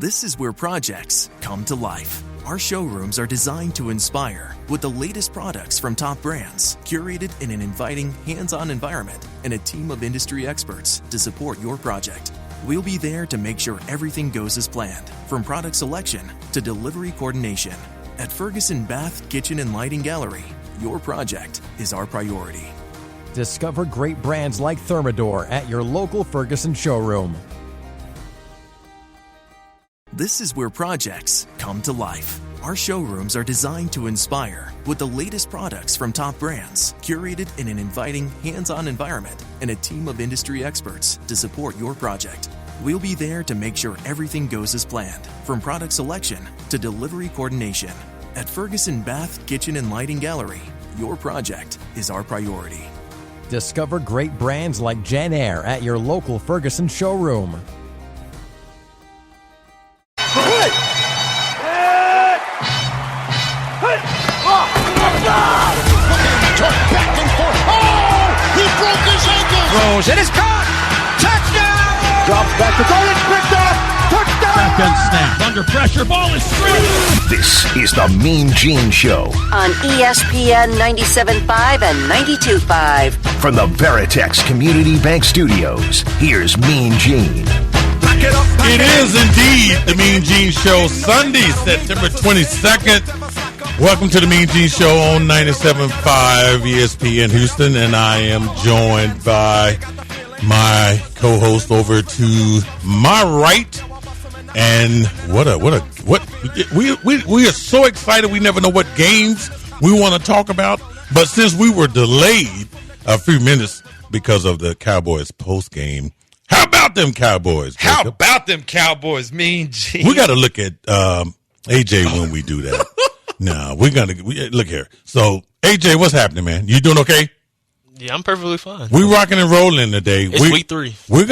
This is where projects come to life. Our showrooms are designed to inspire with the latest products from top brands, curated in an inviting, hands-on environment, and a team of industry experts to support your project. We'll be there to make sure everything goes as planned, from product selection to delivery coordination. At Ferguson Bath, Kitchen, and Lighting Gallery, your project is our priority. Discover great brands like Thermador at your local Ferguson showroom. This is where projects come to life. Our showrooms are designed to inspire with the latest products from top brands, curated in an inviting, hands-on environment, and a team of industry experts to support your project. We'll be there to make sure everything goes as planned, from product selection to delivery coordination. At Ferguson Bath, Kitchen, and Lighting Gallery, your project is our priority. Discover great brands like Jen Air at your local Ferguson showroom. Throws, it is caught! Touchdown! Drops back to goal, it's picked up! Touchdown! Second snap, under pressure, ball is through! This is the Mean Gene Show on ESPN 97.5 and 92.5. From the Veritex Community Bank Studios, here's Mean Gene. It is indeed the Mean Gene Show, Sunday, September 22nd. Welcome to the Mean Gene Show on 97.5 ESPN Houston, and I am joined by my co-host over to my right. And we are so excited. We never know what games we want to talk about, but since we were delayed a few minutes because of the Cowboys post game. How about them Cowboys, Jacob? How about them Cowboys, Mean Gene? We got to look at AJ when we do that. No, look here. So, AJ, what's happening, man? You doing okay? Yeah, I'm perfectly fine. We rocking and rolling today. It's week 3. We're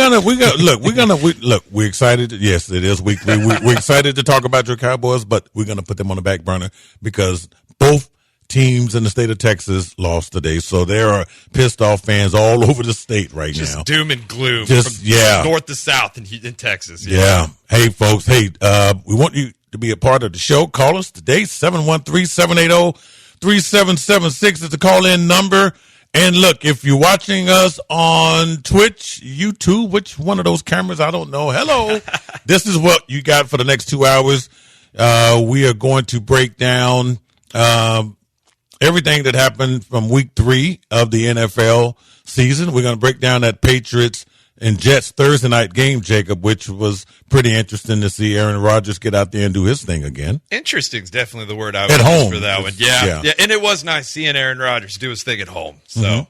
excited. Yes, it is week 3. We're excited to talk about your Cowboys, but we're going to put them on the back burner because both teams in the state of Texas lost today, so there are pissed off fans all over the state right now. Just doom and gloom. From north to south in Texas. Yeah. Hey, folks. Hey, we want you to be a part of the show. Call us today. 713-780-3776 is the call-in number. And look, if you're watching us on Twitch, YouTube, which one of those cameras, I don't know. Hello. This is what you got for the next 2 hours. We are going to break down everything that happened from week 3 of the NFL season. We're going to break down that Patriots and Jets Thursday night game, Jacob, which was pretty interesting to see Aaron Rodgers get out there and do his thing again. Interesting is definitely the word I would use for that one. Yeah. And it was nice seeing Aaron Rodgers do his thing at home. So,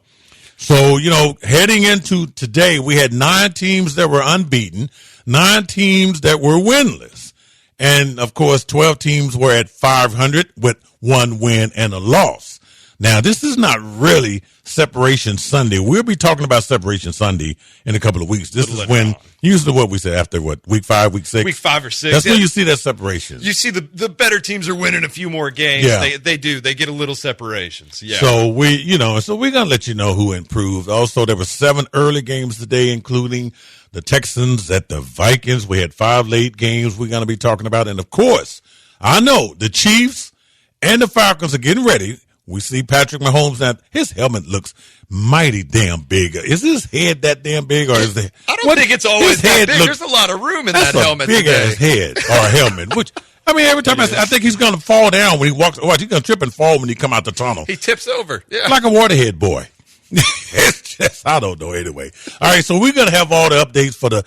So, heading into today, we had 9 teams that were unbeaten, 9 teams that were winless. And, of course, 12 teams were at 500 with 1 win and a loss. Now, this is not really Separation Sunday. We'll be talking about Separation Sunday in a couple of weeks. This is when, usually what we say after week 5, week 6? Week 5 or 6. That's when you see that separation. You see the better teams are winning a few more games. Yeah. They do. They get a little separation. Yeah. So we're going to let you know who improved. Also, there were 7 early games today, including the Texans at the Vikings. We had 5 late games we're going to be talking about. And, of course, I know the Chiefs and the Falcons are getting ready. We see Patrick Mahomes now. His helmet looks mighty damn big. Is his head that damn big, or is it? I don't think it's always that big. There's a lot of room in that helmet. Big ass head or a helmet. Which every time I think he's going to fall down when he walks. Watch, he's going to trip and fall when he come out the tunnel. He tips over. Yeah, like a waterhead boy. It's just, I don't know. Anyway, all right. So we're going to have all the updates for the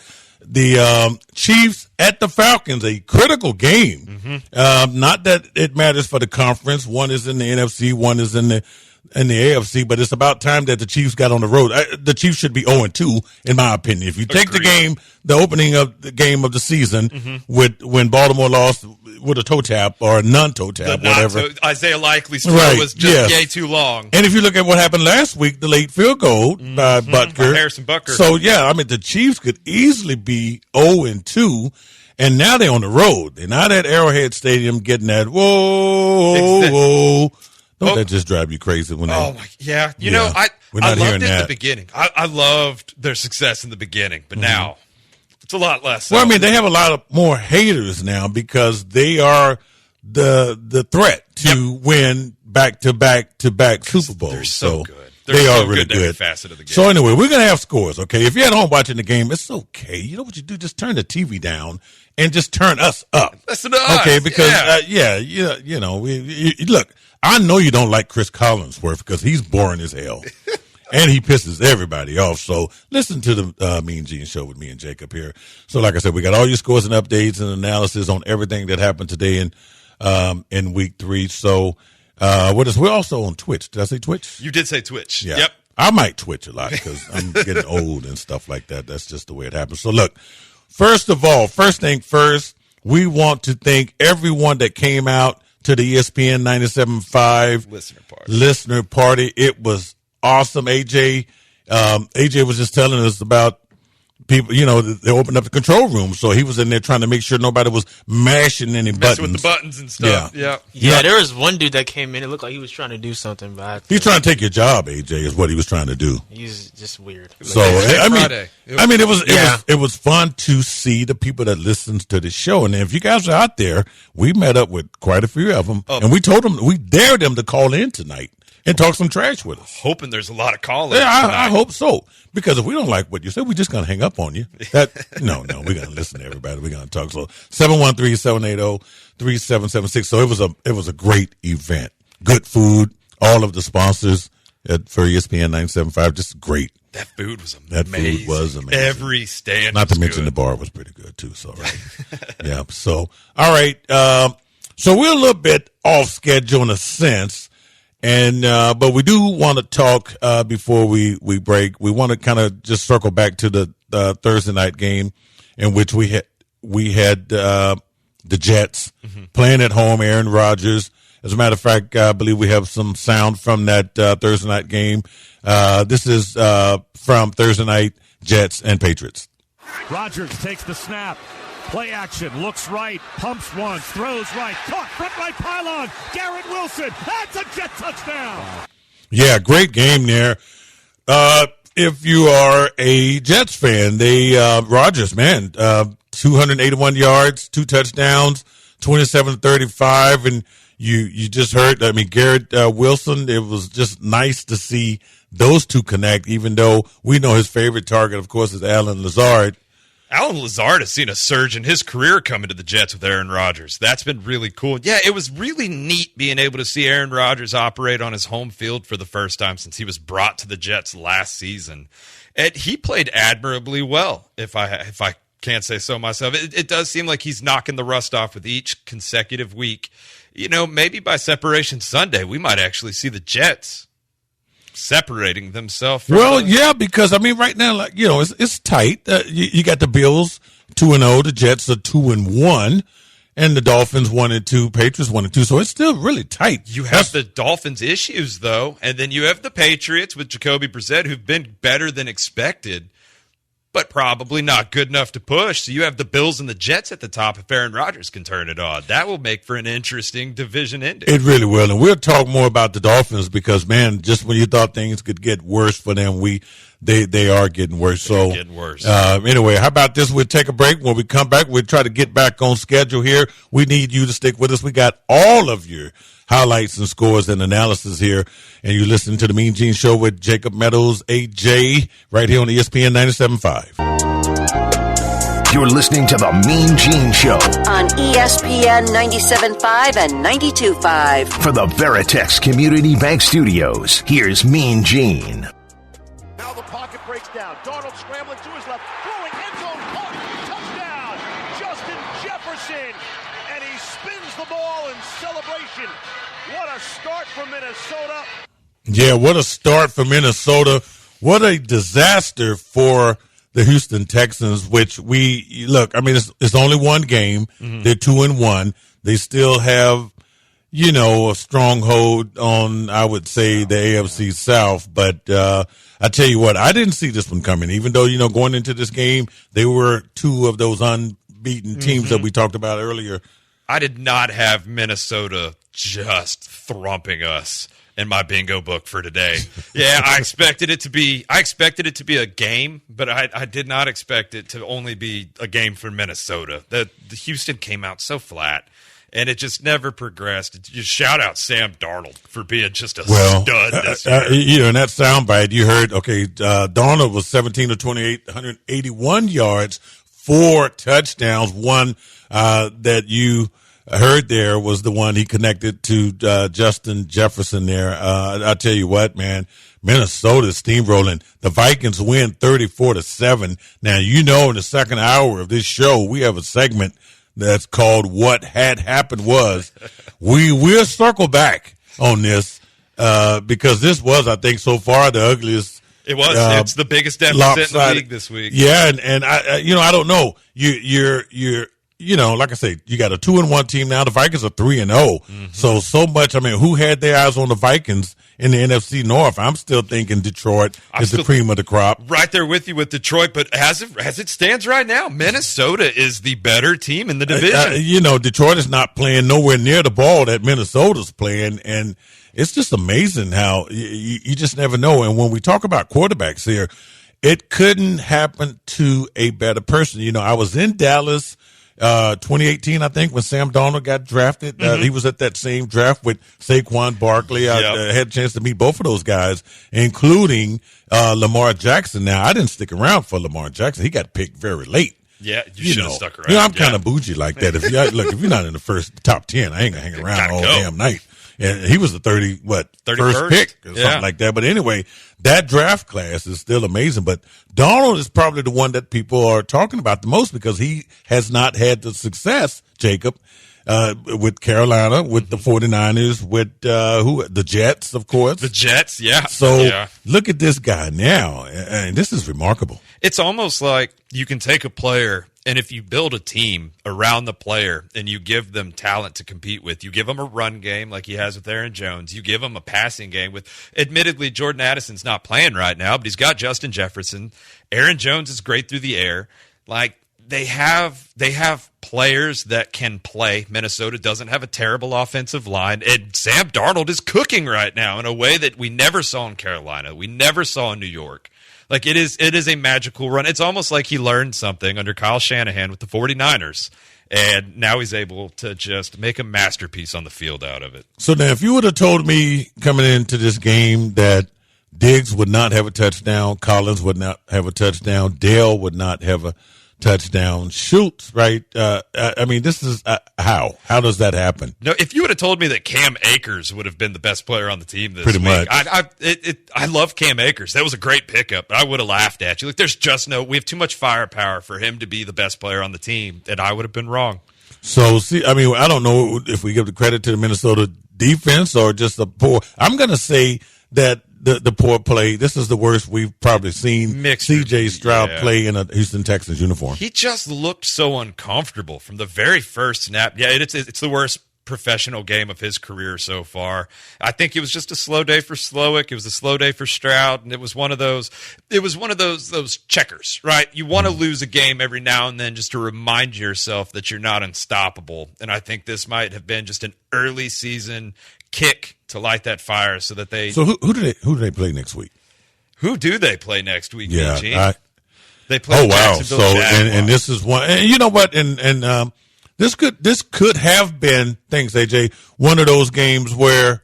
Chiefs at the Falcons, a critical game. Not that it matters for the conference. One is in the NFC, one is in the AFC, but it's about time that the Chiefs got on the road. The Chiefs should be 0-2, in my opinion. If you take the opening of the game of the season when Baltimore lost with a toe tap or a non-toe tap, whatever. Isaiah Likely's throw was just way too long. And if you look at what happened last week, the late field goal by Harrison Butker. So, the Chiefs could easily be 0-2, and now they're on the road. They're not at Arrowhead Stadium getting that, whoa. Don't that just drive you crazy when I loved it in the beginning. I loved their success in the beginning, but now It's a lot less. Well, I mean, they have a lot of more haters now because they are the threat to win back-to-back Super Bowls. They're so good. They so are really good. Every facet of the game. So anyway, we're going to have scores, okay? If you're at home watching the game, it's okay. You know what you do? Just turn the TV down and just turn us up. Listen to us. Okay, because, look, I know you don't like Chris Collinsworth because he's boring as hell. And he pisses everybody off. So listen to the Mean Gene Show with me and Jacob here. So like I said, we got all your scores and updates and analysis on everything that happened today in week 3. So we're also on Twitch. Did I say Twitch? You did say Twitch. Yeah. Yep. I might Twitch a lot because I'm getting old and stuff like that. That's just the way it happens. So look, first of all, first thing first, we want to thank everyone that came out to the ESPN 97.5 listener party. It was awesome. AJ was just telling us about people, they opened up the control room, so he was in there trying to make sure nobody was mashing any buttons. With the buttons and stuff. Yeah, there was one dude that came in. It looked like he was trying to do something, but he's trying to take your job, AJ, is what he was trying to do. He's just weird. So it was fun to see the people that listened to the show. And if you guys are out there, we met up with quite a few of them, and we dared them to call in tonight and talk some trash with us. Hoping there's a lot of callers. Yeah, I hope so. Because if we don't like what you said, we're just going to hang up on you. No, we're going to listen to everybody. We're going to talk. So 713-780-3776. So it was a great event. Good food. All of the sponsors for ESPN 97.5, just great. That food was amazing. That food was amazing. Every stand. Not to mention the bar was pretty good too. So right. Yeah. So all right. So we're a little bit off schedule in a sense. And but we do want to talk before we break. We want to kind of just circle back to the Thursday night game in which we had the Jets playing at home. Aaron Rodgers. As a matter of fact, I believe we have some sound from that Thursday night game. This is from Thursday night Jets and Patriots. Rodgers takes the snap. Play action, looks right, pumps once, throws right, caught, front right pylon, Garrett Wilson, that's a Jet touchdown. Yeah, great game there. If you are a Jets fan, Rodgers, man, 281 yards, 2 touchdowns, 27-35, and you just heard, Garrett Wilson, it was just nice to see those two connect, even though we know his favorite target, of course, is Allen Lazard. Allen Lazard has seen a surge in his career coming to the Jets with Aaron Rodgers. That's been really cool. Yeah, it was really neat being able to see Aaron Rodgers operate on his home field for the first time since he was brought to the Jets last season. And he played admirably well, if I can't say so myself. It does seem like he's knocking the rust off with each consecutive week. Maybe by Separation Sunday, we might actually see the Jets separating themselves from yeah, because right now, it's tight. You got the Bills 2-0, the Jets are 2-1, and the Dolphins 1-2, Patriots 1-2. So it's still really tight. You have the Dolphins issues though, and then you have the Patriots with Jacoby Brissett, who've been better than expected, but probably not good enough to push. So you have the Bills and the Jets at the top if Aaron Rodgers can turn it on. That will make for an interesting division ending. It really will. And we'll talk more about the Dolphins because, man, just when you thought things could get worse for them, they are getting worse. They're getting worse. Anyway, how about this? We'll take a break. When we come back, we'll try to get back on schedule here. We need you to stick with us. We got all of your highlights and scores and analysis here. And you're listening to the Mean Gene Show with Jacob Meadows, AJ, right here on ESPN 97.5. You're listening to the Mean Gene Show on ESPN 97.5 and 92.5. For the Veritex Community Bank Studios, here's Mean Gene. Now the pocket breaks down. Darnold scrambling to his left, throwing end zone, caught, touchdown, Justin Jefferson, and he spins the ball in celebration. What a start for Minnesota. Yeah, what a start for Minnesota. What a disaster for the Houston Texans, which it's only one game. Mm-hmm. They're 2-1. They still have, a stronghold on, I would say, the AFC South. But I tell you what, I didn't see this one coming, even though, going into this game, they were two of those unbeaten teams that we talked about earlier. I did not have Minnesota just thrumping us. in my bingo book for today. Yeah, I expected it to be a game, but I did not expect it to only be a game for Minnesota. The Houston came out so flat, and it just never progressed. Just shout out Sam Darnold for being just a stud this year. In that soundbite, you heard, Darnold was 17 of 28, 181 yards, 4 touchdowns. One that you heard there was the one he connected to Justin Jefferson there. I'll tell you what, man, Minnesota's steamrolling. The Vikings win 34-7. Now, in the second hour of this show, we have a segment that's called What Had Happened Was. We'll circle back on this because this was, I think, so far the ugliest. It was. It's the biggest deficit in the league this week. Yeah, and I don't know. You're like I say, you got a 2-1 team now. The Vikings are 3-0. Mm-hmm. So much. I mean, who had their eyes on the Vikings in the NFC North? I'm still thinking Detroit is the cream of the crop. Right there with you with Detroit, but as it stands right now, Minnesota is the better team in the division. Detroit is not playing nowhere near the ball that Minnesota's playing, and it's just amazing how you just never know. And when we talk about quarterbacks here, it couldn't happen to a better person. I was in Dallas 2018, I think, when Sam Darnold got drafted. He was at that same draft with Saquon Barkley. I had a chance to meet both of those guys, including Lamar Jackson. Now, I didn't stick around for Lamar Jackson. He got picked very late. Yeah, you should have stuck around. I'm kind of bougie like that. If you're not in the top 10, I ain't gonna hang around all damn night. And he was the 31st first pick or something like that. But anyway, that draft class is still amazing. But Darnold is probably the one that people are talking about the most because he has not had the success, Jacob, with Carolina, with the 49ers, with the Jets, of course. The Jets, yeah. So look at this guy now. And this is remarkable. It's almost like you can take a player, and if you build a team around the player and you give them talent to compete with, you give them a run game like he has with Aaron Jones, you give them a passing game with, admittedly, Jordan Addison's not playing right now, but he's got Justin Jefferson. Aaron Jones is great through the air. Like, they have players that can play. Minnesota doesn't have a terrible offensive line, and Sam Darnold is cooking right now in a way that we never saw in Carolina. We never saw in New York. Like, it is a magical run. It's almost like he learned something under Kyle Shanahan with the 49ers, and now he's able to just make a masterpiece on the field out of it. So now, if you would have told me coming into this game that Diggs would not have a touchdown, Collins would not have a touchdown, Dale would not have a touchdown, Schultz, right? I mean, this is how does that happen? No, if you would have told me that Cam Akers would have been the best player on the team this Pretty week, much. I love Cam Akers. That was a great pickup, but I would have laughed at you. Like, there's just we have too much firepower for him to be the best player on the team, and I would have been wrong. So, I mean, I don't know if we give the credit to the Minnesota defense or just the poor. I'm going to say that the poor play. This is the worst we've probably seen C.J. Stroud play in a Houston Texans uniform. He just looked so uncomfortable from the very first snap. Yeah, it's the worst professional game of his career so far. I think it was just a slow day for Slowick. It was a slow day for Stroud, and it was one of those checkers, right? You want to lose a game every now and then just to remind yourself that you're not unstoppable. And I think this might have been just an early season kick to light that fire so that they. So who do they play next week? Who do they play next week? Yeah, they play. Oh wow! So and this is one. And you know what? And this could have been, thanks AJ, one of those games where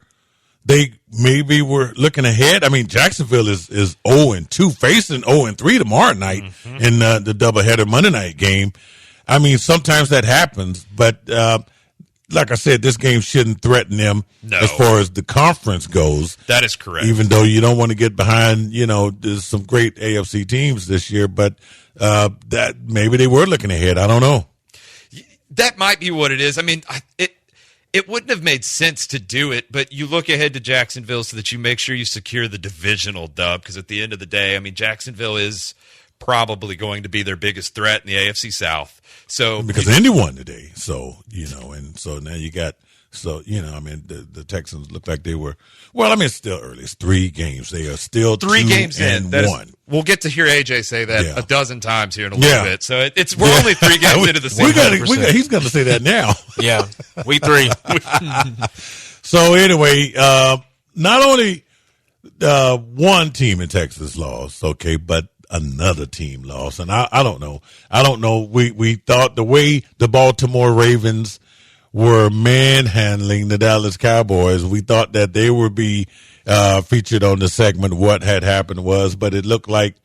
they maybe were looking ahead. I mean, Jacksonville is 0-2, facing 0-3 tomorrow night in the doubleheader Monday night game. I mean, sometimes that happens, but. Like I said, this game shouldn't threaten them as far as the conference goes. That is correct. Even though you don't want to get behind, there's some great AFC teams this year, but that maybe they were looking ahead. I don't know. That might be what it is. I mean, it wouldn't have made sense to do it, but you look ahead to Jacksonville so that you make sure you secure the divisional dub, because at the end of the day, I mean, Jacksonville is probably going to be their biggest threat in the AFC South. So because Indy won today, so and so now you got I mean the Texans look like they were. Well, I mean it's still early. It's 3 games. They are still 3 games in. One. We'll get to hear AJ say that a dozen times here in a little bit. So we're only 3 games into the season. He's going to say that now. Yeah, we 3. So anyway, not only one team in Texas lost, okay, but another team lost. And I don't know. We thought the way the Baltimore Ravens were manhandling the Dallas Cowboys, we thought that they would be featured on the segment What Had Happened Was, but it looked like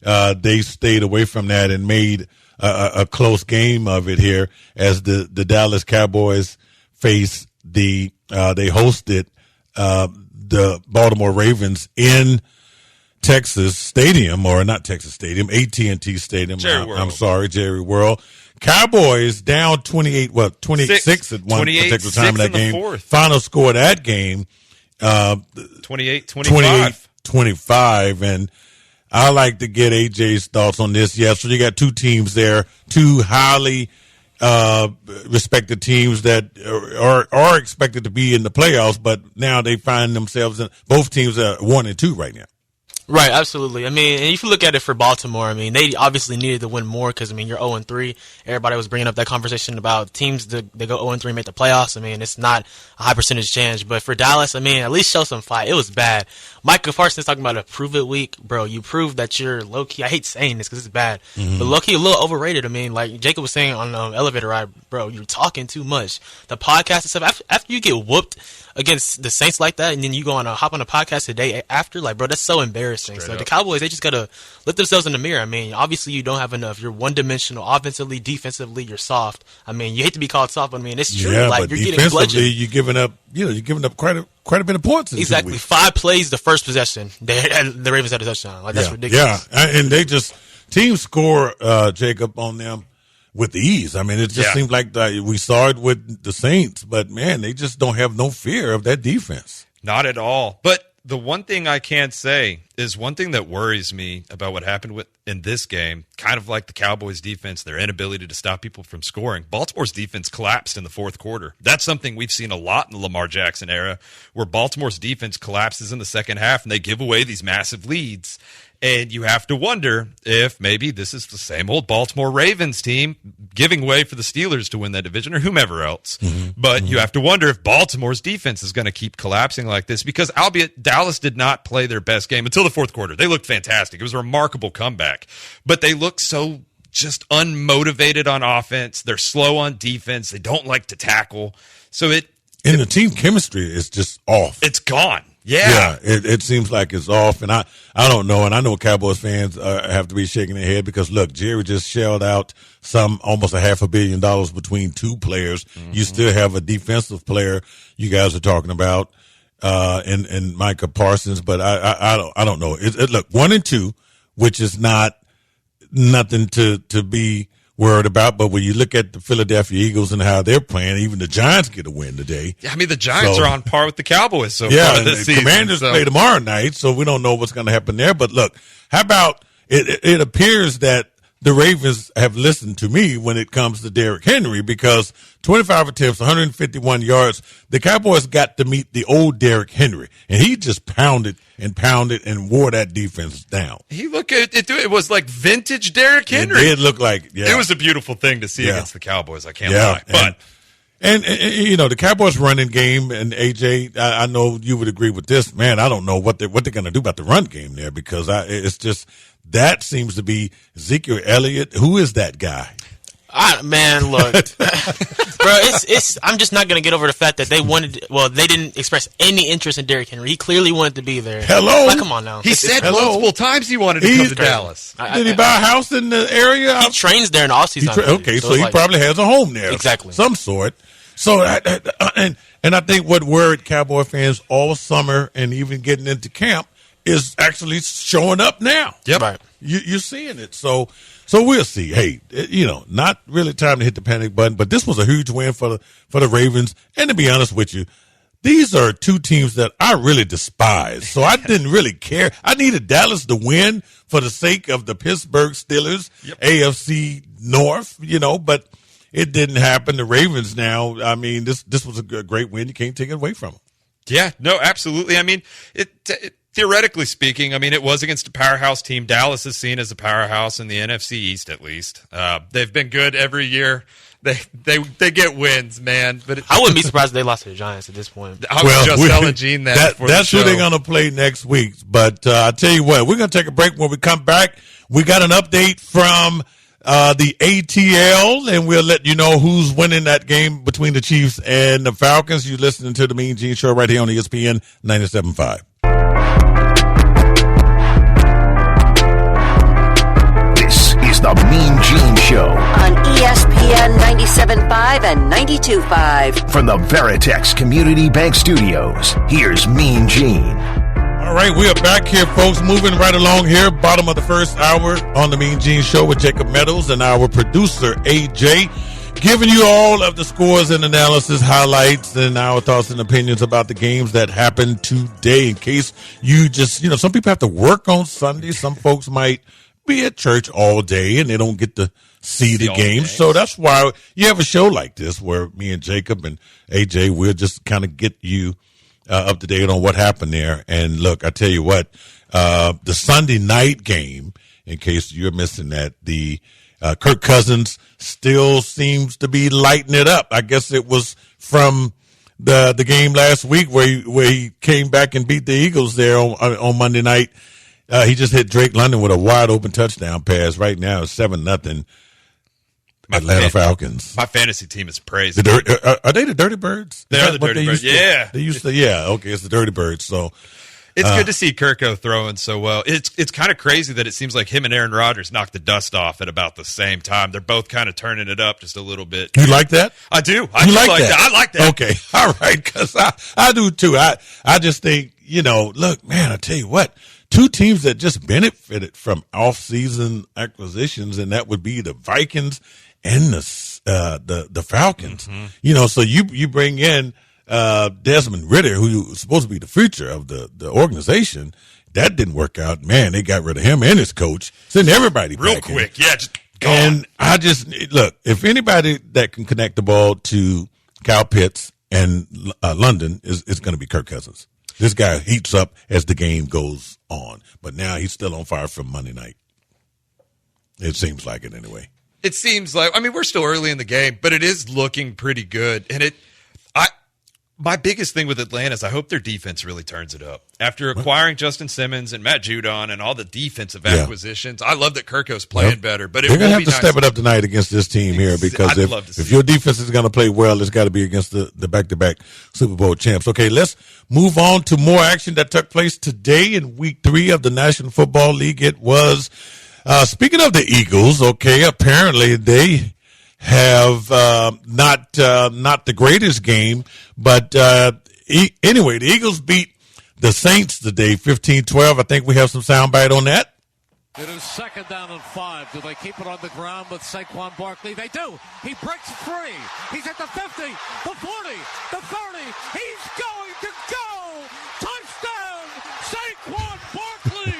they stayed away from that and made a close game of it here as the Dallas Cowboys face they hosted the Baltimore Ravens in Texas Stadium, or not Texas Stadium, AT&T Stadium. I'm sorry, Jerry World. Cowboys down 26 at one particular time in that game. Final score of that game, 28-25. And I like to get AJ's thoughts on this. Yeah, so you got two teams there, two highly respected teams that are expected to be in the playoffs, but now they find themselves in, both teams are 1-2 right now. Right, absolutely. I mean, and if you look at it for Baltimore, I mean, they obviously needed to win more because, I mean, you're 0-3. Everybody was bringing up that conversation about teams that they go 0-3 and make the playoffs. I mean, it's not a high percentage chance. But for Dallas, I mean, at least show some fight. It was bad. Micah Parsons talking about a prove it week. Bro, you proved that you're low-key. I hate saying this because it's bad. Mm-hmm. But low-key a little overrated. I mean, like Jacob was saying on the elevator ride, bro, you're talking too much. The podcast and stuff, after you get whooped against the Saints like that, and then you go on hop on a podcast the day after, like, bro, that's so embarrassing. So the Cowboys, they just gotta look themselves in the mirror. I mean, obviously you don't have enough. You're one-dimensional offensively, defensively. You're soft. I mean, you hate to be called soft, but I mean, it's true. Yeah, like but you're getting bludgeoned. You're giving up. You're giving up quite a bit of points. Exactly, 5 plays the first possession. The Ravens had a touchdown. Like that's ridiculous. Yeah, and they just teams score Jacob on them with ease. I mean, it just seems like we saw it with the Saints, but man, they just don't have no fear of that defense. Not at all. But the one thing I can't say is one thing that worries me about what happened in this game, kind of like the Cowboys' defense, their inability to stop people from scoring. Baltimore's defense collapsed in the fourth quarter. That's something we've seen a lot in the Lamar Jackson era, where Baltimore's defense collapses in the second half and they give away these massive leads. And you have to wonder if maybe this is the same old Baltimore Ravens team giving way for the Steelers to win that division or whomever else. But you have to wonder if Baltimore's defense is going to keep collapsing like this because, albeit Dallas did not play their best game until the fourth quarter. They looked fantastic. It was a remarkable comeback. But they look so just unmotivated on offense. They're slow on defense. They don't like to tackle. So the team chemistry is just off. It's gone. Yeah, it seems like it's off, and I don't know, and I know Cowboys fans have to be shaking their head because look, Jerry just shelled out almost $500 million between two players. You still have a defensive player you guys are talking about, and Micah Parsons, but I don't know. Look, 1-2, which is not nothing to be worried about, but when you look at the Philadelphia Eagles and how they're playing, even the Giants get a win today. Yeah, I mean, the Giants are on par with the Cowboys so far this season. Commanders play tomorrow night, so we don't know what's going to happen there. But look, how about it appears that the Ravens have listened to me when it comes to Derrick Henry because 25 attempts, 151 yards. The Cowboys got to meet the old Derrick Henry, and he just pounded and wore that defense down. He looked at it. It was like vintage Derrick Henry. It did look like, It was a beautiful thing to see against the Cowboys. I can't lie. But and you know, the Cowboys running game, and AJ, I know you would agree with this, man. I don't know what they're going to do about the run game there because it's just that seems to be Ezekiel Elliott. Who is that guy? Man, look, bro, I'm just not going to get over the fact that they didn't express any interest in Derrick Henry. He clearly wanted to be there. Hello? Like, come on now. He said multiple times he wanted to come to Dallas. Did he buy a house in the area? He trains there in the offseason. So he probably has a home there. Exactly. Some sort. So, and I think what worried Cowboy fans all summer and even getting into camp is actually showing up now. Yep. Right. You're seeing it. So we'll see. Hey, not really time to hit the panic button, but this was a huge win for the Ravens. And to be honest with you, these are two teams that I really despise. So I didn't really care. I needed Dallas to win for the sake of the Pittsburgh Steelers, AFC North, but it didn't happen. The Ravens now, I mean, this was a great win. You can't take it away from them. Yeah, no, absolutely. I mean, theoretically speaking, I mean, it was against a powerhouse team. Dallas is seen as a powerhouse in the NFC East, at least. They've been good every year. They get wins, man. But I wouldn't be surprised if they lost to the Giants at this point. I was just telling Gene that before that's the show. who they're going to play next week. But I tell you what, we're going to take a break. When we come back, we got an update from the ATL, and we'll let you know who's winning that game between the Chiefs and the Falcons. You're listening to the Mean Gene Show right here on ESPN 97.5. This is the Mean Gene Show on ESPN 97.5 and 92.5. from the Veritex Community Bank Studios. Here's Mean Gene. All right, we are back here, folks, moving right along here. Bottom of the first hour on the Mean Gene Show with Jacob Meadows and our producer, AJ, giving you all of the scores and analysis, highlights, and our thoughts and opinions about the games that happened today. In case you just, some people have to work on Sunday. Some folks might be at church all day and they don't get to see the games. So that's why you have a show like this where me and Jacob and AJ, we'll just kind of get you up to date on what happened there. And look, I tell you what, the Sunday night game, in case you're missing that, the Kirk Cousins still seems to be lighting it up. I guess it was from the game last week where he came back and beat the Eagles there on Monday night. He just hit Drake London with a wide open touchdown pass. Right now it's 7-0. Atlanta Falcons. My fantasy team is praised. Are they the Dirty Birds? They are the Dirty Birds. Yeah. They used to, yeah. Okay, it's the Dirty Birds. So it's good to see Kirko throwing so well. It's kind of crazy that it seems like him and Aaron Rodgers knocked the dust off at about the same time. They're both kind of turning it up just a little bit. You like that? I do. I like that. I like that. Okay. All right. Because I do too. I just think, look, man, I tell you what, two teams that just benefited from off-season acquisitions, and that would be the Vikings and the Falcons. Mm-hmm. So you bring in Desmond Ridder, who was supposed to be the future of the organization. That didn't work out. Man, they got rid of him and his coach. Send everybody real back quick. in. Yeah, just gone. And I just look, if anybody that can connect the ball to Kyle Pitts and London is going to be Kirk Cousins. This guy heats up as the game goes on, but now he's still on fire from Monday night. It seems like it anyway. It seems like, we're still early in the game, but it is looking pretty good. And my biggest thing with Atlanta is I hope their defense really turns it up. After acquiring Justin Simmons and Matt Judon and all the defensive acquisitions, I love that Kirko's playing better. But they're going to have to step it up tonight against this team here, because if your defense is going to play well, it's got to be against the back-to-back Super Bowl champs. Okay, let's move on to more action that took place today in Week 3 of the National Football League. It was... speaking of the Eagles, okay, apparently they have not the greatest game, but anyway, the Eagles beat the Saints today, 15-12. I think we have some soundbite on that. It is 2nd down and 5. Do they keep it on the ground with Saquon Barkley? They do. He breaks free. He's at the 50, the 40, the 30. He's going to go. Touchdown, Saquon Barkley.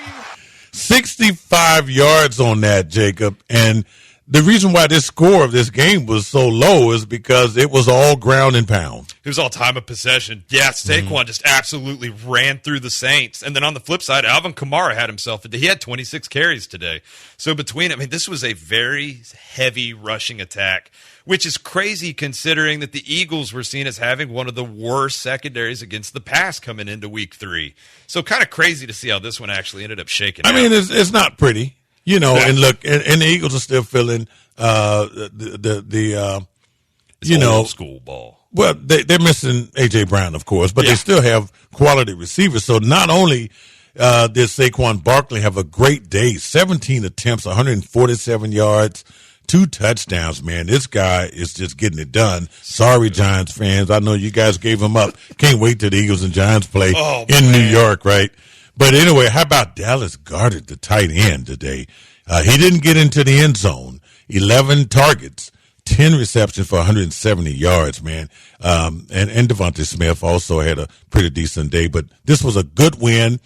65 yards on that, Jacob. And the reason why this score of this game was so low is because it was all ground and pound. It was all time of possession. Yeah, Saquon just absolutely ran through the Saints. And then on the flip side, Alvin Kamara had himself. He had 26 carries today. So between, this was a very heavy rushing attack, which is crazy considering that the Eagles were seen as having one of the worst secondaries against the pass coming into Week 3. So kind of crazy to see how this one actually ended up shaking out. It's not pretty, and look, and the Eagles are still feeling old school ball. Well, they're missing A.J. Brown, of course, but they still have quality receivers. So not only did Saquon Barkley have a great day, 17 attempts, 147 yards, 2 touchdowns, man. This guy is just getting it done. Sorry, Giants fans. I know you guys gave him up. Can't wait till the Eagles and Giants play in New York, right? But anyway, how about Dallas Goedert, the tight end today? He didn't get into the end zone. 11 targets, 10 receptions for 170 yards, man. And Devontae Smith also had a pretty decent day. But this was a good win.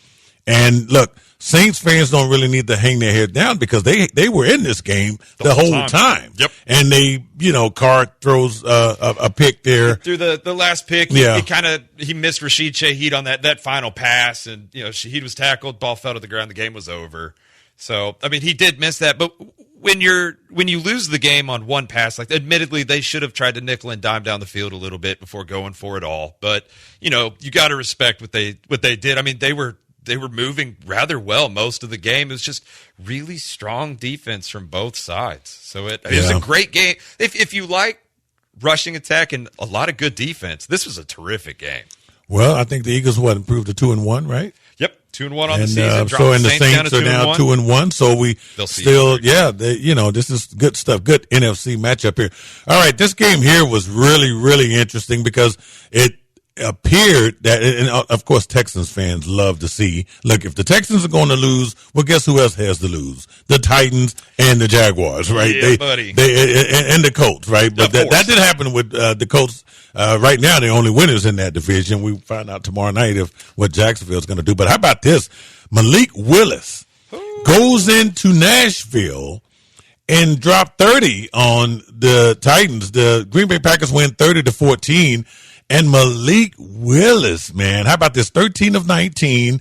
And look, Saints fans don't really need to hang their head down because they were in this game the whole time. Yep. And they, Carr throws a pick there. Through the last pick, he missed Rashid Shaheed on that final pass, and Shaheed was tackled, ball fell to the ground, the game was over. So, I mean, he did miss that, but when you lose the game on one pass, like admittedly they should have tried to nickel and dime down the field a little bit before going for it all. But, you got to respect what they did. I mean, they were moving rather well most of the game. It was just really strong defense from both sides. So it was a great game. If you like rushing attack and a lot of good defense, this was a terrific game. Well, I think the Eagles improved to 2-1, right? Yep, 2-1 on the season. So and the Saints are now 2-1. So they'll still, this is good stuff. Good NFC matchup here. All right, this game here was really, really interesting because it appeared that, and of course, Texans fans love to see. Look, if the Texans are going to lose, well, guess who else has to lose? The Titans and the Jaguars, right? Yeah, buddy. And the Colts, right? But that did happen with the Colts. Right now, they're only winners in that division. We find out tomorrow night what Jacksonville's going to do. But how about this? Malik Willis goes into Nashville and dropped 30 on the Titans. The Green Bay Packers win 30-14. And Malik Willis, man, how about this? 13 of 19,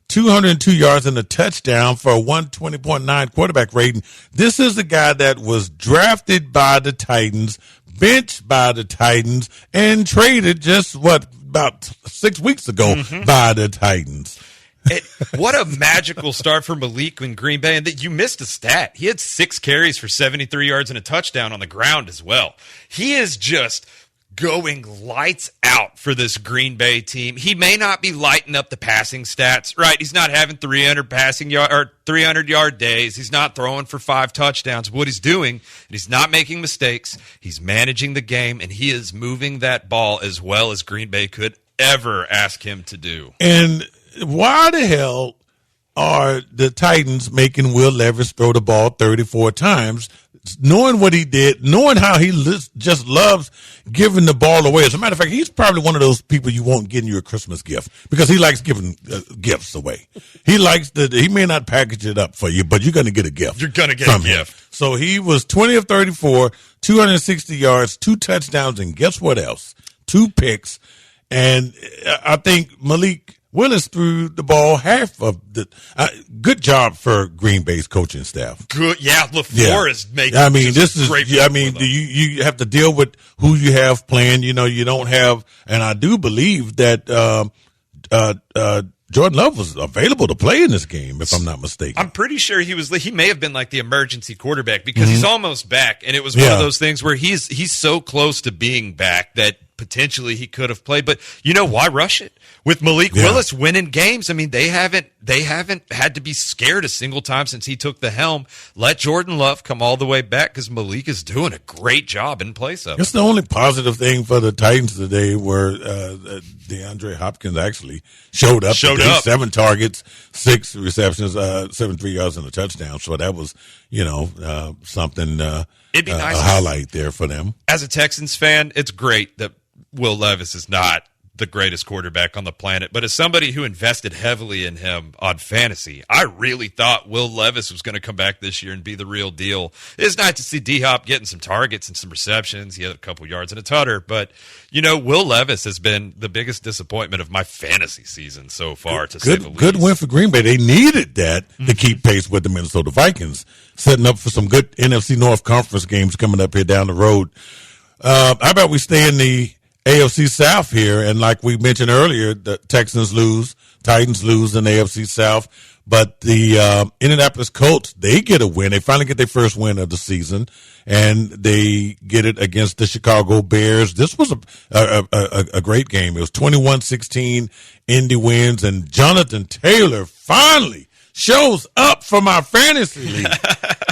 202 yards and a touchdown for a 120.9 quarterback rating. This is the guy that was drafted by the Titans, benched by the Titans, and traded just, about 6 weeks ago by the Titans. What a magical start for Malik in Green Bay. And you missed a stat. He had 6 carries for 73 yards and a touchdown on the ground as well. He is just going lights out for this Green Bay team. He may not be lighting up the passing stats, right? He's not having 300-yard days. He's not throwing for 5 touchdowns. What he's doing, and he's not making mistakes. He's managing the game, and he is moving that ball as well as Green Bay could ever ask him to do. And why the hell are the Titans making Will Levis throw the ball 34 times? Knowing what he did, knowing how he just loves giving the ball away. As a matter of fact, he's probably one of those people you won't get you a Christmas gift because he likes giving gifts away. He may not package it up for you, but you're going to get a gift. You're going to get a gift. So he was 20 of 34, 260 yards, 2 touchdowns, and guess what else? 2 picks. And I think Malik Willis threw the ball half of the. Good job for Green Bay's coaching staff. Good, LaFleur is making. I mean, this is. Great you have to deal with who you have playing. You don't have, and I do believe that Jordan Love was available to play in this game, if I'm not mistaken. I'm pretty sure he may have been like the emergency quarterback because he's almost back, and it was one of those things where he's so close to being back that potentially he could have played. But why rush it? With Malik Willis winning games, I mean, they haven't had to be scared a single time since he took the helm. Let Jordan Love come all the way back because Malik is doing a great job in place of it. It's the only positive thing for the Titans today where DeAndre Hopkins actually showed up. 7 targets, 6 receptions, 73 yards and a touchdown. So that was, something, it'd be nice a highlight there for them. As a Texans fan, it's great that Will Levis is not the greatest quarterback on the planet, but as somebody who invested heavily in him on fantasy, I really thought Will Levis was going to come back this year and be the real deal. It's nice to see D-Hop getting some targets and some receptions. He had a couple yards and a tutter, but Will Levis has been the biggest disappointment of my fantasy season so far, to say the least. Good win for Green Bay. They needed that to keep pace with the Minnesota Vikings, setting up for some good NFC North Conference games coming up here down the road. How about we stay in the AFC South here, and like we mentioned earlier, the Texans lose, Titans lose in the AFC South, but the Indianapolis Colts, they get a win. They finally get their first win of the season, and they get it against the Chicago Bears. This was a great game. It was 21-16, Indy wins, and Jonathan Taylor finally shows up for my fantasy league.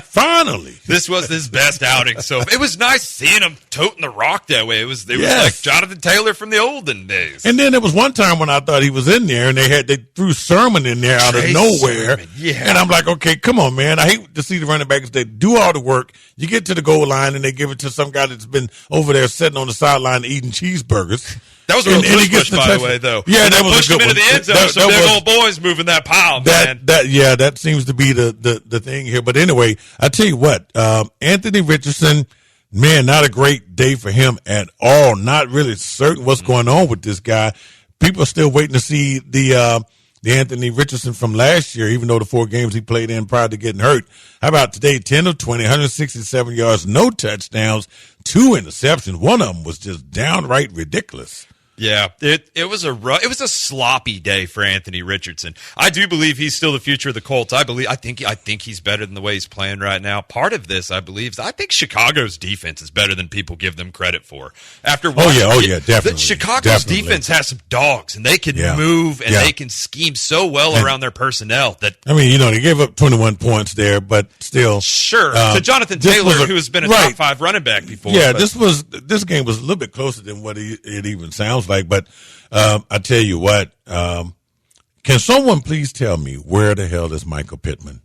Finally. This was his best outing. So it was nice seeing him toting the rock that way. It was like Jonathan Taylor from the olden days. And then there was one time when I thought he was in there, and they threw Sermon in there out of nowhere. And I'm like, okay, come on, man. I hate to see the running backs. They do all the work. You get to the goal line, and they give it to some guy that's been over there sitting on the sideline eating cheeseburgers. That was a real push, by the way, though. Yeah, that was pushed a good him into the end zone. Some big old boys moving that pile, man. That seems to be the thing here. But anyway, I tell you what, Anthony Richardson, man, not a great day for him at all. Not really certain what's going on with this guy. People are still waiting to see the Anthony Richardson from last year, even though the 4 games he played in prior to getting hurt. How about today? 10 of 20, 167 yards, no touchdowns, 2 interceptions. One of them was just downright ridiculous. Yeah, it was a sloppy day for Anthony Richardson. I do believe he's still the future of the Colts. I think he's better than the way he's playing right now. Part of this, I believe, is I think Chicago's defense is better than people give them credit for. Definitely. Chicago's defense has some dogs, and they can move and they can scheme so well around their personnel that they gave up 21 points there, but still, sure, to Jonathan Taylor, who has been a top 5 running back before. Yeah, this game was a little bit closer than what it even sounds like. But I tell you what, can someone please tell me where the hell is Michael Pittman?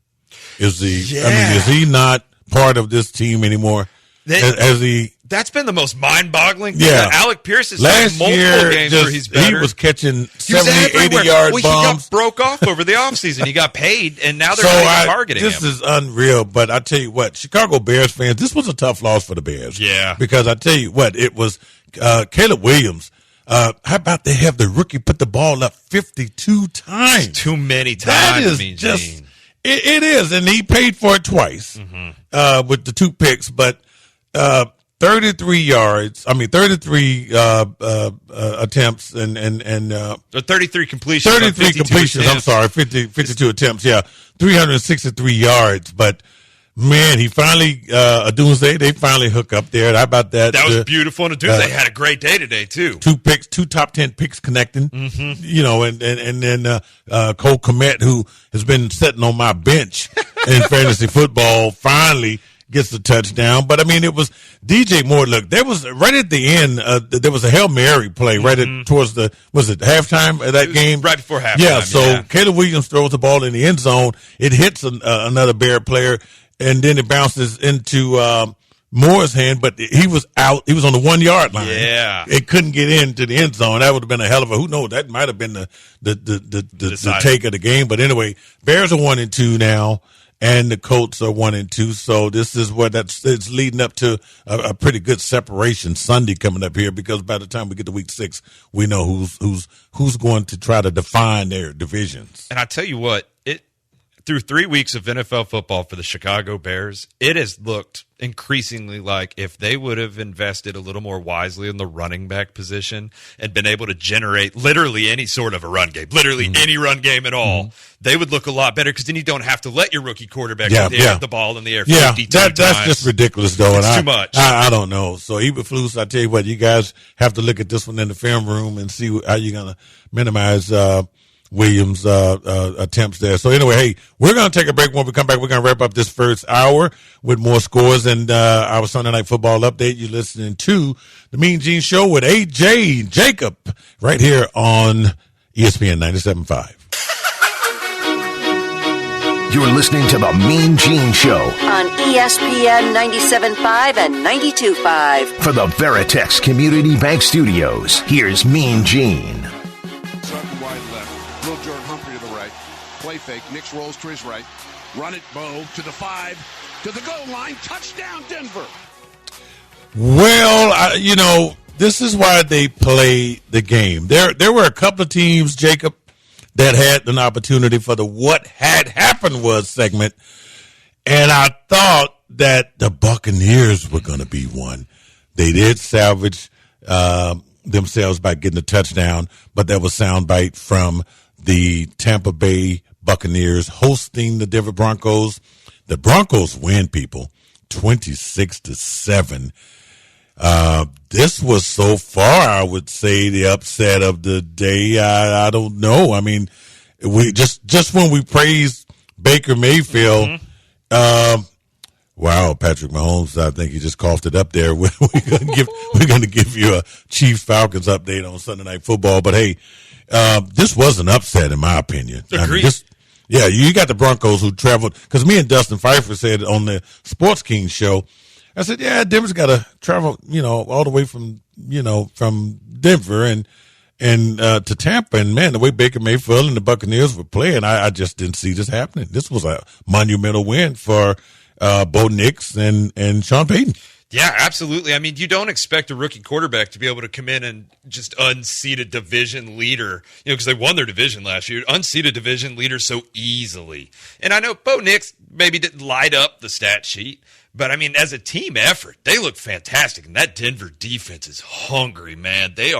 Is he not part of this team anymore? That's been the most mind-boggling thing. Yeah. Alec Pierce has had multiple games where he's better. He was catching 70, 80-yard bombs. He got broke off over the offseason. He got paid, and now they're targeting him. This is unreal, but I tell you what, Chicago Bears fans, this was a tough loss for the Bears. Yeah. Because I tell you what, it was Caleb Williams. How about they have the rookie put the ball up 52 times? It's too many times. That is just it is, and he paid for it twice with the 2 picks, but 33 yards. 33 attempts and 33 completions. 33 completions. I'm sorry, 52 attempts. Yeah, 363 yards, but. Man, he finally, a Doomsday, they finally hook up there. How about that? That was beautiful. And a Doomsday had a great day today, too. 2 picks, 2 top 10 picks connecting. And then Cole Kmet, who has been sitting on my bench in fantasy football, finally gets the touchdown. But, it was DJ Moore. Look, there was right at the end, there was a Hail Mary play towards was it halftime of that game? Right before halftime. Yeah, so Caleb Williams throws the ball in the end zone. It hits another Bear player. And then it bounces into Moore's hand, but he was out. He was on the 1 yard line. Yeah, it couldn't get into the end zone. That would have been a hell of a. Who knows? That might have been the take of the game. But anyway, Bears are 1-2 now, and the Colts are 1-2. So this is what it's leading up to a pretty good separation Sunday coming up here, because by the time we get to week 6, we know who's going to try to define their divisions. And I tell you what, through 3 weeks of NFL football for the Chicago Bears, it has looked increasingly like if they would have invested a little more wisely in the running back position and been able to generate literally any sort of a run game, any run game at all, they would look a lot better, because then you don't have to let your rookie quarterback get the ball in the air 52 times. That's just ridiculous, though. It's too much. I don't know. So, Eberflus, I tell you what, you guys have to look at this one in the film room and see how you're going to minimize Williams' attempts there. So anyway, hey, we're going to take a break. When we come back, we're going to wrap up this first hour with more scores and our Sunday Night Football update. You're listening to the Mean Gene Show with A.J. Jacob right here on ESPN 97.5. You're listening to the Mean Gene Show on ESPN 97.5 and 92.5. For the Veritex Community Bank Studios, here's Mean Gene. Play fake. Nix rolls to his right. Run it, Bo, to the 5, to the goal line. Touchdown, Denver. Well, this is why they play the game. There were a couple of teams, Jacob, that had an opportunity for the What Had Happened Was segment, and I thought that the Buccaneers were going to be one. They did salvage themselves by getting a touchdown, but that was soundbite from the Tampa Bay Buccaneers hosting the Denver Broncos. The Broncos win, people, 26-7. This was so far, I would say, the upset of the day. I don't know. We just when we praised Baker Mayfield, wow, Patrick Mahomes, I think he just coughed it up there. We're going to give you a Chiefs Falcons update on Sunday Night Football. But hey, this was an upset, in my opinion. Agreed. You got the Broncos who traveled, because me and Dustin Pfeiffer said on the Sports King show, I said, Denver's got to travel, all the way from Denver and to Tampa. And, man, the way Baker Mayfield and the Buccaneers were playing, I just didn't see this happening. This was a monumental win for Bo Nix and Sean Payton. Yeah, absolutely. I mean, you don't expect a rookie quarterback to be able to come in and just unseat a division leader, because they won their division last year, unseat a division leader so easily. And I know Bo Nix maybe didn't light up the stat sheet, but, I mean, as a team effort, they look fantastic. And that Denver defense is hungry, man. They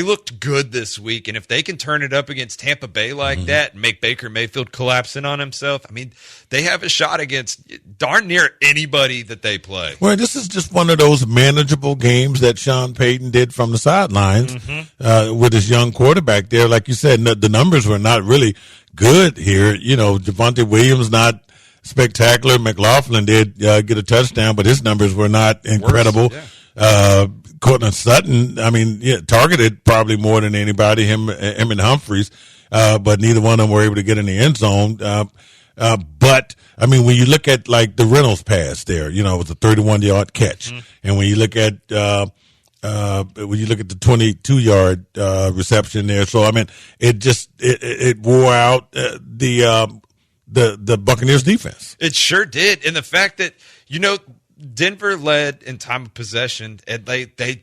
looked good this week. And if they can turn it up against Tampa Bay like that and make Baker Mayfield collapse in on himself, I mean, they have a shot against darn near anybody that they play. Well, this is just one of those manageable games that Sean Payton did from the sidelines with his young quarterback there. Like you said, the numbers were not really good here. Javonte Williams not spectacular. McLaughlin did get a touchdown, but his numbers were not incredible. Cortland Sutton, targeted probably more than anybody, him and Humphreys, but neither one of them were able to get in the end zone. But, when you look at, like, the Reynolds pass there, it was a 31-yard catch. And when you look at the 22-yard reception there, so, it wore out the Buccaneers defense. It sure did. And the fact that, Denver led in time of possession, and they did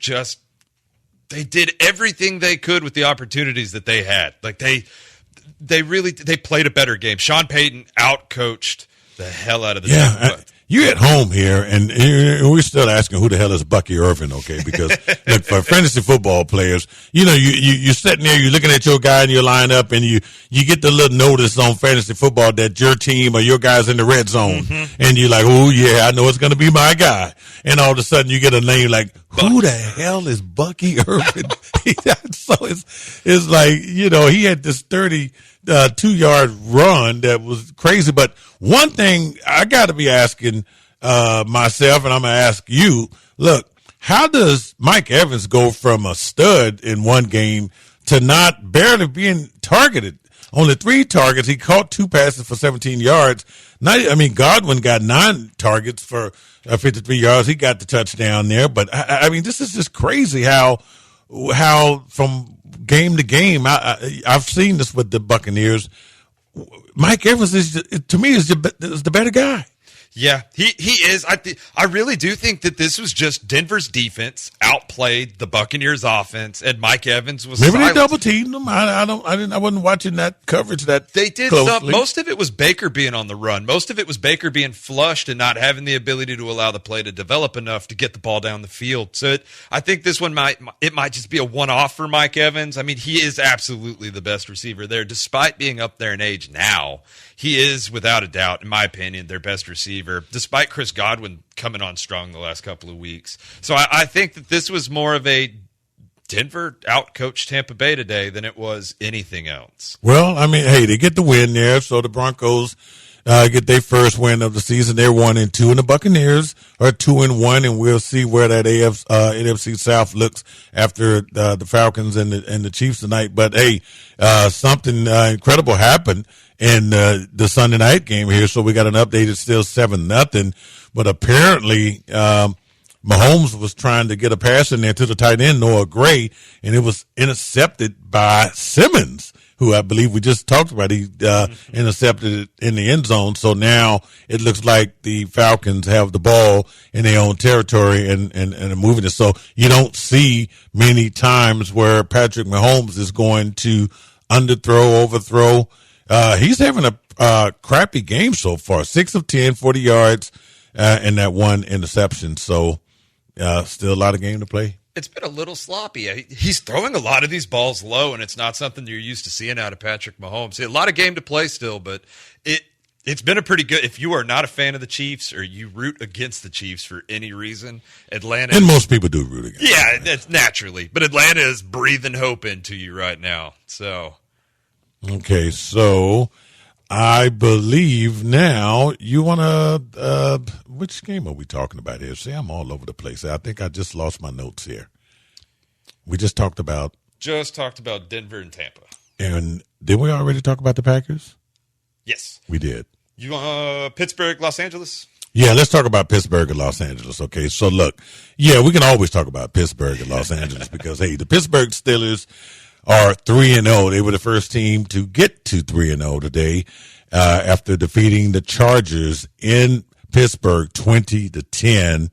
everything they could with the opportunities that they had. Like they played a better game. Sean Payton outcoached the hell out of the Denver. You at home here, and we're still asking who the hell is Bucky Irvin, okay? Because look, for fantasy football players, you're sitting there, you're looking at your guy in your lineup, and you get the little notice on fantasy football that your team or your guy's in the red zone, and you're like, oh yeah, I know it's going to be my guy, and all of a sudden you get a name like, who the hell is Bucky Irvin? So it's like, he had this 2-yard run that was crazy. But one thing I got to be asking myself, and I'm going to ask you, look, how does Mike Evans go from a stud in one game to not barely being targeted? Only 3 targets. He caught 2 passes for 17 yards. Godwin got 9 targets for 53 yards. He got the touchdown there. But, this is just crazy how from game to game, I've seen this with the Buccaneers. Mike Evans is the better guy. Yeah, he is. I really do think that this was just Denver's defense outplayed the Buccaneers' offense, and Mike Evans was. Maybe they double teamed them. I wasn't watching that coverage that they did. Closely. Most of it was Baker being on the run. Most of it was Baker being flushed and not having the ability to allow the play to develop enough to get the ball down the field. So I think this one might just be a one-off for Mike Evans. He is absolutely the best receiver there, despite being up there in age now. He is, without a doubt, in my opinion, their best receiver, despite Chris Godwin coming on strong the last couple of weeks. So I think that this was more of a Denver outcoached Tampa Bay today than it was anything else. Well, hey, they get the win there, so the Broncos get their first win of the season. They're 1-2, and the Buccaneers are 2-1, and we'll see where that NFC South looks after the Falcons and the Chiefs tonight. But hey, something incredible happened in the Sunday night game here. So we got an update. It's still 7-0, but apparently Mahomes was trying to get a pass in there to the tight end, Noah Gray, and it was intercepted by Simmons, who I believe we just talked about. He intercepted it in the end zone. So now it looks like the Falcons have the ball in their own territory and are moving it. So you don't see many times where Patrick Mahomes is going to underthrow, overthrow. He's having a crappy game so far. 6 of 10, 40 yards, and that 1 interception. So still a lot of game to play. It's been a little sloppy. He's throwing a lot of these balls low, and it's not something you're used to seeing out of Patrick Mahomes. A lot of game to play still, but it's been a pretty good. If you are not a fan of the Chiefs or you root against the Chiefs for any reason, Atlanta. And most people do root against. Yeah, that's naturally. But Atlanta is breathing hope into you right now. So. Okay, so I believe now you want to which game are we talking about here? See, I'm all over the place. I think I just lost my notes here. We just talked about Denver and Tampa. And did we already talk about the Packers? Yes. We did. You Pittsburgh, Los Angeles? Yeah, let's talk about Pittsburgh and Los Angeles. Okay, so look, we can always talk about Pittsburgh and Los Angeles because, hey, the Pittsburgh Steelers are 3-0. They were the first team to get to 3-0 today after defeating the Chargers in Pittsburgh 20-10.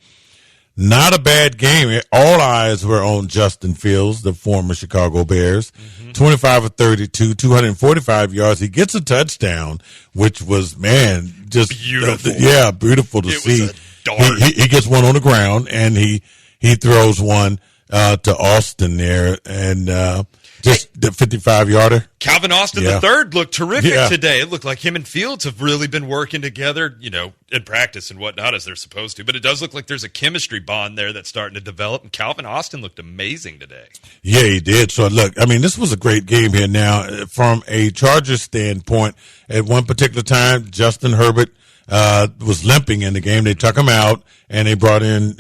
Not a bad game. All eyes were on Justin Fields, the former Chicago Bears. 25 of 32, 245 yards. He gets a touchdown, which was, just beautiful. Beautiful to see. Was a dart. He gets one on the ground, and he throws one to Austin there, and the 55-yarder. Calvin Austin III looked terrific today. It looked like him and Fields have really been working together, in practice and whatnot as they're supposed to. But it does look like there's a chemistry bond there that's starting to develop. And Calvin Austin looked amazing today. Yeah, he did. So, look, this was a great game here. Now, from a Chargers standpoint, at one particular time, Justin Herbert was limping in the game. They took him out, and they brought in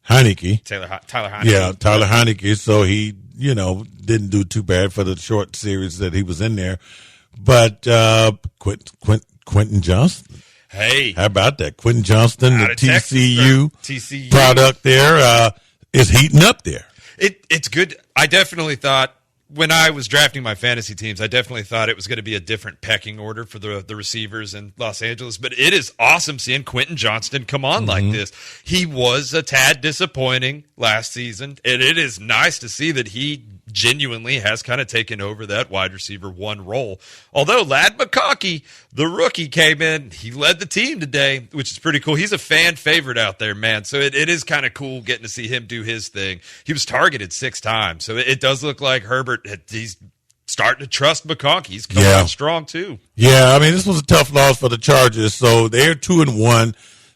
Heineke. Tyler Heineke. Yeah, Tyler Heineke. So he, didn't do too bad for the short series that he was in there. But Quentin Johnston. Hey. How about that? Quentin Johnston, the TCU product there, is heating up there. It's good. I definitely thought, when I was drafting my fantasy teams, I definitely thought it was going to be a different pecking order for the receivers in Los Angeles. But it is awesome seeing Quentin Johnston come on like this. He was a tad disappointing last season, and it is nice to see that he genuinely has kind of taken over that wide receiver one role. Although Ladd McConkey, the rookie, came in, he led the team today, which is pretty cool. He's a fan favorite out there, man. So it is kind of cool getting to see him do his thing. He was targeted 6 times. So it does look like Herbert, he's starting to trust McConkey. He's coming out strong too. Yeah, this was a tough loss for the Chargers. So they're 2-1.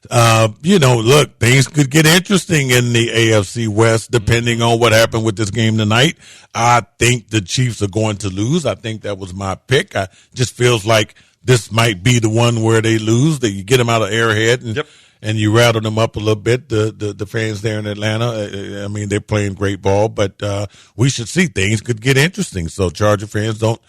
Look, things could get interesting in the AFC West depending on what happened with this game tonight. I think the Chiefs are going to lose. I think that was my pick. I just feels like this might be the one where they lose. That you get them out of Arrowhead and you rattle them up a little bit. The fans there in Atlanta, they're playing great ball, but we should see things could get interesting. So Charger fans don't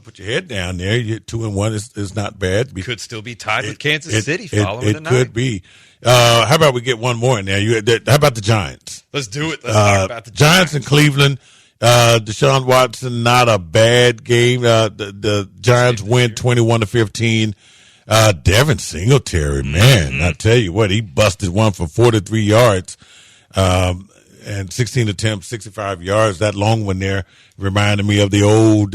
put your head down there. You're 2-1 is not bad. Could still be tied with Kansas City following tonight. It could be. How about we get one more in there? How about the Giants? Let's do it. Let's talk about the Giants in Cleveland. Deshaun Watson, not a bad game. The Giants win 21-15. Devin Singletary, man, I tell you what, he busted one for 43 yards. And 16 attempts, 65 yards. That long one there reminded me of the old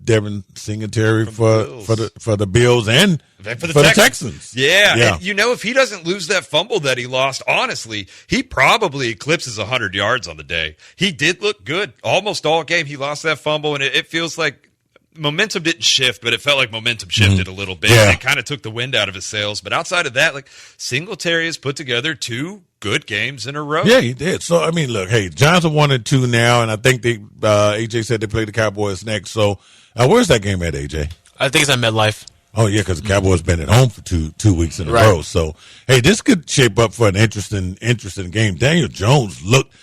Devin Singletary for the Bills and for the Texans. Yeah. And, if he doesn't lose that fumble that he lost, honestly, he probably eclipses 100 yards on the day. He did look good almost all game. He lost that fumble, and it feels like momentum didn't shift, but it felt like momentum shifted a little bit. Yeah. It kind of took the wind out of his sails. But outside of that, Singletary has put together 2 good games in a row. Yeah, he did. So, look, hey, Giants are 1-2 now, and I think AJ said they play the Cowboys next. So, where's that game at, AJ? I think it's at MetLife. Oh, yeah, because the Cowboys been at home for two weeks in a row. So, hey, this could shape up for an interesting game. Daniel Jones looked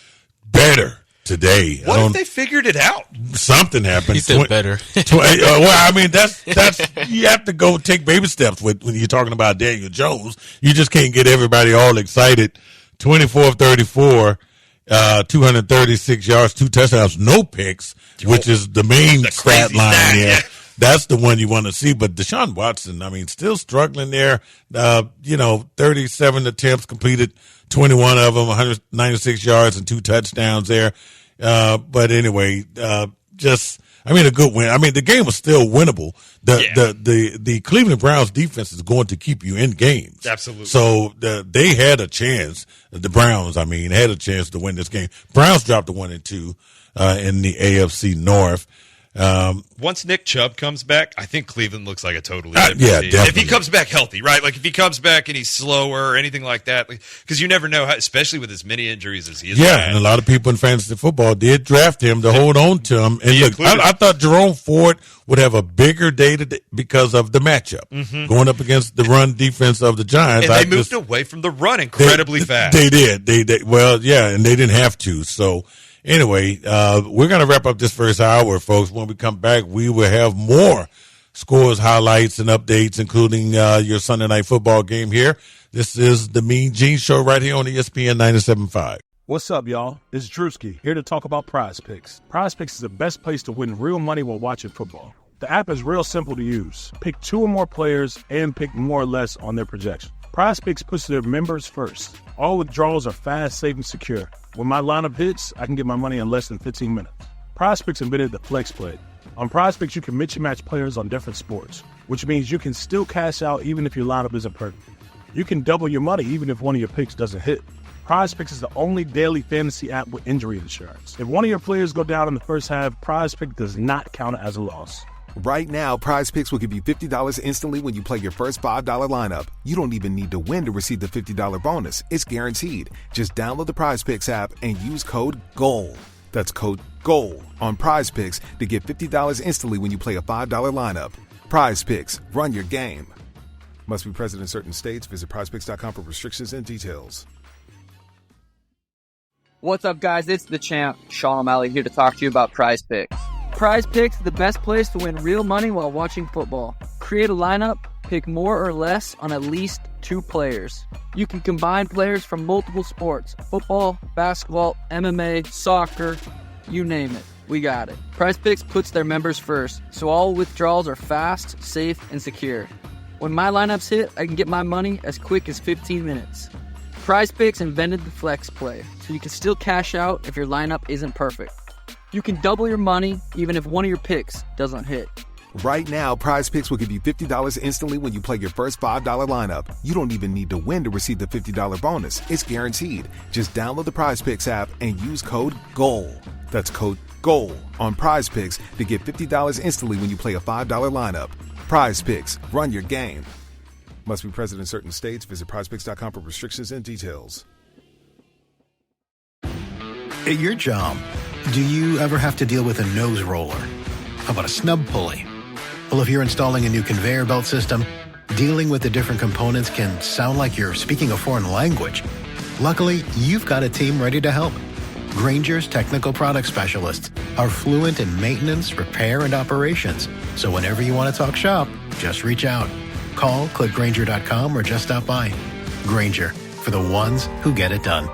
better today. What if they figured it out? Something happened. He said better. That's you have to go take baby steps when you're talking about Daniel Jones. You just can't get everybody all excited. 24-34, 236 yards, 2 touchdowns, no picks, which is the main stat line there. That's the one you want to see. But Deshaun Watson, still struggling there. 37 attempts completed, 21 of them, 196 yards and 2 touchdowns there. But anyway, a good win. The game was still winnable. The Cleveland Browns defense is going to keep you in games. Absolutely. So they had a chance. The Browns, had a chance to win this game. Browns dropped to 1-2 in the AFC North. Once Nick Chubb comes back, I think Cleveland looks like a totally different team. Definitely. If he comes back healthy, right? If he comes back and he's slower or anything like that, because you never know, especially with as many injuries as he is. Yeah, and a lot of people in fantasy football did draft him to hold on to him. And look, I thought Jerome Ford would have a bigger day today because of the matchup going up against the run defense of the Giants. And they moved away from the run incredibly fast. They did. And they didn't have to. So. Anyway, we're going to wrap up this first hour, folks. When we come back, we will have more scores, highlights, and updates, including your Sunday night football game here. This is the Mean Gene Show right here on ESPN 97.5. What's up, y'all? It's Drewski, here to talk about Prize Picks. Prize Picks is the best place to win real money while watching football. The app is real simple to use. Pick 2 or more players and pick more or less on their projection. Prize Picks puts their members first. All withdrawals are fast, safe, and secure. When my lineup hits, I can get my money in less than 15 minutes. Prize Picks invented the Flex Play. On Prize Picks, you can mix and match players on different sports, which means you can still cash out even if your lineup isn't perfect. You can double your money even if one of your picks doesn't hit. Prize Picks is the only daily fantasy app with injury insurance. If one of your players go down in the first half, Prize Pick does not count as a loss. Right now, Prize Picks will give you $50 instantly when you play your first $5 lineup. You don't even need to win to receive the $50 bonus. It's guaranteed. Just download the Prize Picks app and use code GOAL. That's code GOAL on Prize Picks to get $50 instantly when you play a $5 lineup. Prize Picks, run your game. Must be present in certain states. Visit prizepicks.com for restrictions and details. What's up, guys? It's the champ, Sean O'Malley, here to talk to you about Prize Picks. Prize Picks is the best place to win real money while watching football. Create a lineup, pick more or less on at least 2 players. You can combine players from multiple sports: football, basketball, MMA, soccer, you name it. We got it. Prize Picks puts their members first, so all withdrawals are fast, safe, and secure. When my lineups hit, I can get my money as quick as 15 minutes. Prize Picks invented the Flex Play, so you can still cash out if your lineup isn't perfect. You can double your money even if one of your picks doesn't hit. Right now, Prize Picks will give you $50 instantly when you play your first $5 lineup. You don't even need to win to receive the $50 bonus. It's guaranteed. Just download the Prize Picks app and use code GOAL. That's code GOAL on Prize Picks to get $50 instantly when you play a $5 lineup. Prize Picks, run your game. Must be present in certain states. Visit prizepicks.com for restrictions and details. At your job, do you ever have to deal with a nose roller? How about a snub pulley? Well, if you're installing a new conveyor belt system, dealing with the different components can sound like you're speaking a foreign language. Luckily, you've got a team ready to help. Grainger's technical product specialists are fluent in maintenance, repair, and operations. So whenever you want to talk shop, just reach out. Call, click Grainger.com, or just stop by. Grainger, for the ones who get it done.